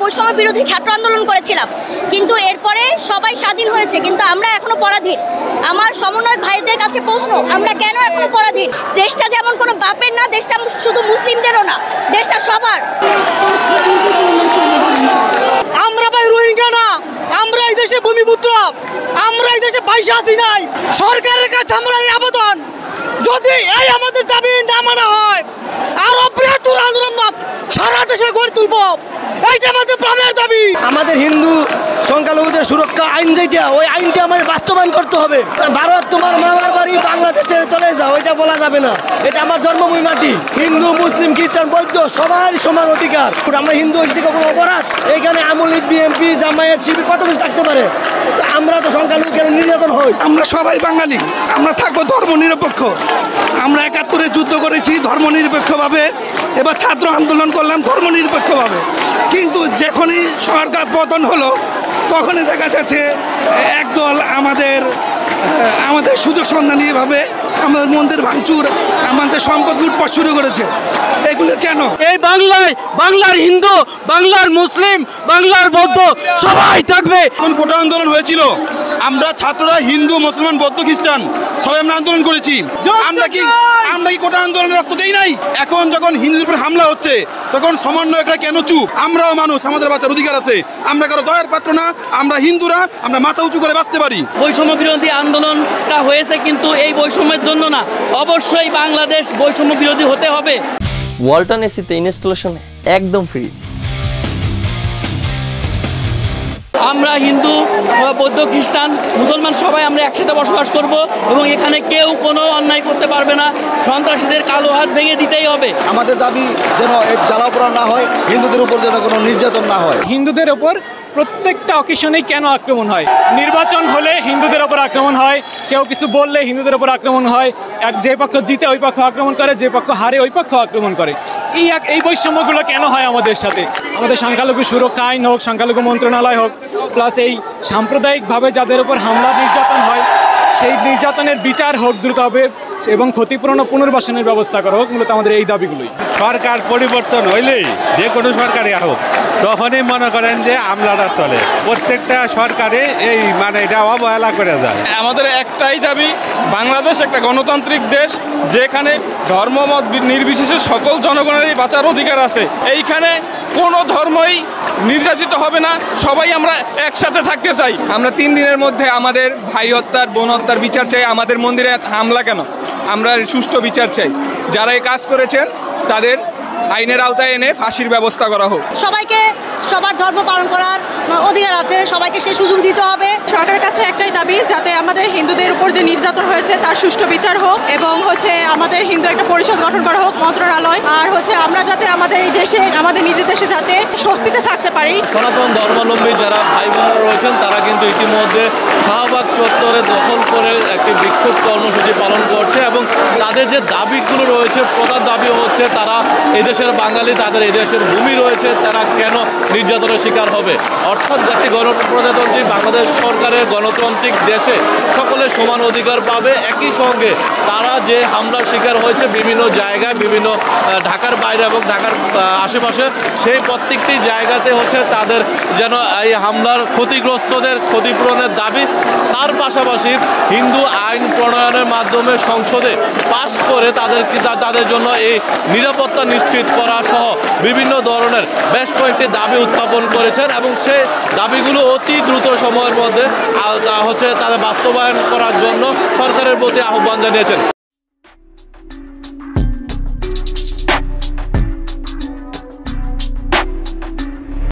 বৈষম্য বিরোধী ছাত্র আন্দোলন করেছিলাম, কিন্তু এরপরে সবাই স্বাধীন হয়েছে, কিন্তু আমরা এখনো পরাধীন। আমার সমন্বয়ক ভাইদের কাছে প্রশ্ন, আমরা কেন এখনো পরাধীন? দেশটা যেমন কোনো বাপের না, দেশটা শুধু মুসলিমদেরও না, দেশটা সবার। আমরা ভাই রোহিঙ্গা না, আমরা এই দেশে ভূমিপুত্র, আমরা এই দেশে পয়সা আসি নাই। সরকারের কাছে আমরা এই আবেদন, যদি এই আমাদের দাবি না মানা হয়, আরো বৃহত্তর আন্দোলন সারা দেশে গড়ে তুলব। এইটা আমাদের প্রাণের দাবি। আমাদের হিন্দু সংখ্যালঘুদের সুরক্ষা আইন যেটা, ওই আইনটা আমাদের বাস্তবায়ন করতে হবে। ভারত তোমার মামার বাড়ি, বাংলাদেশে চলে যাও, এটা বলা যাবে না। এটা আমার জন্মভূমি মাটি। হিন্দু মুসলিম খ্রিস্টান বৌদ্ধ সবার সমান অধিকার। আমরা হিন্দু হয়েছি কোনো অপরাধ? এখানে আওয়ামী লীগ বিএনপি জামায়াত শিবির কত কিছু থাকতে পারে, আমরা তো সংখ্যালঘু কেন নির্যাতন হই? আমরা সবাই বাঙালি, আমরা থাকবো ধর্ম নিরপেক্ষ। আমরা ৭১-এ যুদ্ধ করেছি ধর্ম নিরপেক্ষভাবে, এবার ছাত্র আন্দোলন করলাম ধর্ম নিরপেক্ষভাবে। কিন্তু যখনই সরকার পতন হলো, তখনই দেখা যাচ্ছে একদল আমাদের সুযোগ সন্ধানীভাবে আমাদের মন্দির ভাঙচুর, আমাদের সম্পদ লুটপাট শুরু করেছে। এগুলো কেন? এই বাংলায় বাংলার হিন্দু, বাংলার মুসলিম, বাংলার বৌদ্ধ সবাই থাকবে। যখন কোটা আন্দোলন হয়েছিল, আমরা ছাত্ররা হিন্দু মুসলমান বৌদ্ধ খ্রিস্টান সবাই আমরা আন্দোলন করেছি। আমরা কি কোটা আন্দোলনে রক্ত দেই নাই? এখন যখন হিন্দুদের উপর হামলা হচ্ছে, তখন সমন্বয়করা কেন চুপ? আমরাও মানুষ, আমাদের বাঁচার অধিকার আছে। আমরা কারো দয়ার পাত্র না, আমরা হিন্দুরা, আমরা মাথা উঁচু করে বাঁচতে পারি। বৈষম্য বিরোধী আন্দোলনটা হয়েছে কিন্তু এই বৈষম্যের জন্য না, অবশ্যই বাংলাদেশ বৈষম্য বিরোধী হতে হবে। ওয়ালটন এসিতে ইনস্টলেশন একদম ফ্রি। আমরা হিন্দু বৌদ্ধ খ্রিস্টান মুসলমান সবাই আমরা একসাথে বসবাস করব এবং এখানে কেউ কোনো অন্যায় করতে পারবে না। সন্ত্রাসীদের কালো হাত ভেঙে দিতেই হবে। আমাদের দাবি যেন জ্বালাপোড়া না হয়, হিন্দুদের উপর যেন কোনো নির্যাতন না হয়। হিন্দুদের ওপর প্রত্যেকটা অকেশনেই কেন আক্রমণ হয়? নির্বাচন হলে হিন্দুদের ওপর আক্রমণ হয়, কেউ কিছু বললে হিন্দুদের ওপর আক্রমণ হয়, যে পক্ষ জিতে ওই পক্ষ আক্রমণ করে, যে পক্ষ হারে ওই পক্ষ আক্রমণ করে। এই বৈষম্যগুলো কেন হয় আমাদের সাথে? আমাদের সংখ্যালঘু সুরক্ষা আইন হোক, সংখ্যালঘু মন্ত্রণালয় হোক, প্লাস এই সাম্প্রদায়িকভাবে যাদের উপর হামলা নির্যাতন হয়, সেই নির্যাতনের বিচার হোক দ্রুত হবে এবং ক্ষতিপূরণ ও পুনর্বাসনের ব্যবস্থা করা হোক। মূলত আমাদের এই দাবিগুলোই। সরকার পরিবর্তন হইলেই, যে কোনো সরকারই হোক, তখনই মনে করেন যে আমলাটা চলে। প্রত্যেকটা সরকারে এই এটা অবহেলা করে যায়। আমাদের একটাই দাবি, বাংলাদেশ একটা গণতান্ত্রিক দেশ, যেখানে ধর্মমত নির্বিশেষে সকল জনগণেরই বাঁচার অধিকার আছে। এইখানে কোনো ধর্মই নির্যাতিত হবে না, সবাই আমরা একসাথে থাকতে চাই। আমরা 3 দিনের মধ্যে আমাদের ভাই হত্যার, বোন হত্যার বিচার চাই। আমাদের মন্দিরে হামলা কেন? আমরা সুষ্ঠু বিচার চাই। যারা এই কাজ করেছেন তাদের আইনের আওতায় এনে ফাঁসির ব্যবস্থা করা হোক। সবাইকে সবার ধর্ম পালন করার অধিকার আছে, সবাইকে সে সুযোগ দিতে হবে। সরকারের কাছে একটাই দাবি, যাতে আমাদের হিন্দুদের উপর যে নির্যাতন হয়েছে তার সুষ্ঠু বিচার হোক এবং আমাদের হিন্দু একটা পরিষদ গঠন করা হোক, মন্ত্রণালয়। আর আমরা যাতে আমাদের এই দেশে, আমাদের নিজের দেশে যাতে স্বস্তিতে থাকতে পারি। সনাতন ধর্মাবলম্বী যারা ভাই বোনেরা রয়েছেন, তারা কিন্তু ইতিমধ্যে শাহবাগ চত্বরে দখল করে একটি বিক্ষোভ কর্মসূচি পালন করছে এবং তাদের যে দাবিগুলো রয়েছে, প্রধান দাবি হচ্ছে তারা এদেশের বাঙালি, তাদের এদেশের ভূমি রয়েছে, তারা কেন নির্যাতনের শিকার হবে? অর্থাৎ একটি গণপ্রজাতন্ত্রী বাংলাদেশ সরকারের গণতান্ত্রিক দেশে সকলে সমান অধিকার পাবে। একই সঙ্গে তারা যে হামলার শিকার হয়েছে বিভিন্ন জায়গায়, বিভিন্ন ঢাকার বাইরে এবং ঢাকার আশেপাশে, সেই প্রত্যেকটি জায়গাতে তাদের যেন এই হামলার ক্ষতিগ্রস্তদের ক্ষতিপূরণের দাবি। তার পাশাপাশি হিন্দু আইন প্রণয়নের মাধ্যমে সংসদে পাশ করে তাদের জন্য এই নিরাপত্তা নিশ্চিত করা সহ বিভিন্ন ধরনের বেশ কয়েকটি দাবি উত্থাপন করেছেন এবং সেই দাবিগুলো অতি দ্রুত সময়ের মধ্যে তাদের বাস্তবায়ন করার জন্য সরকারের প্রতি আহ্বান জানিয়েছেন।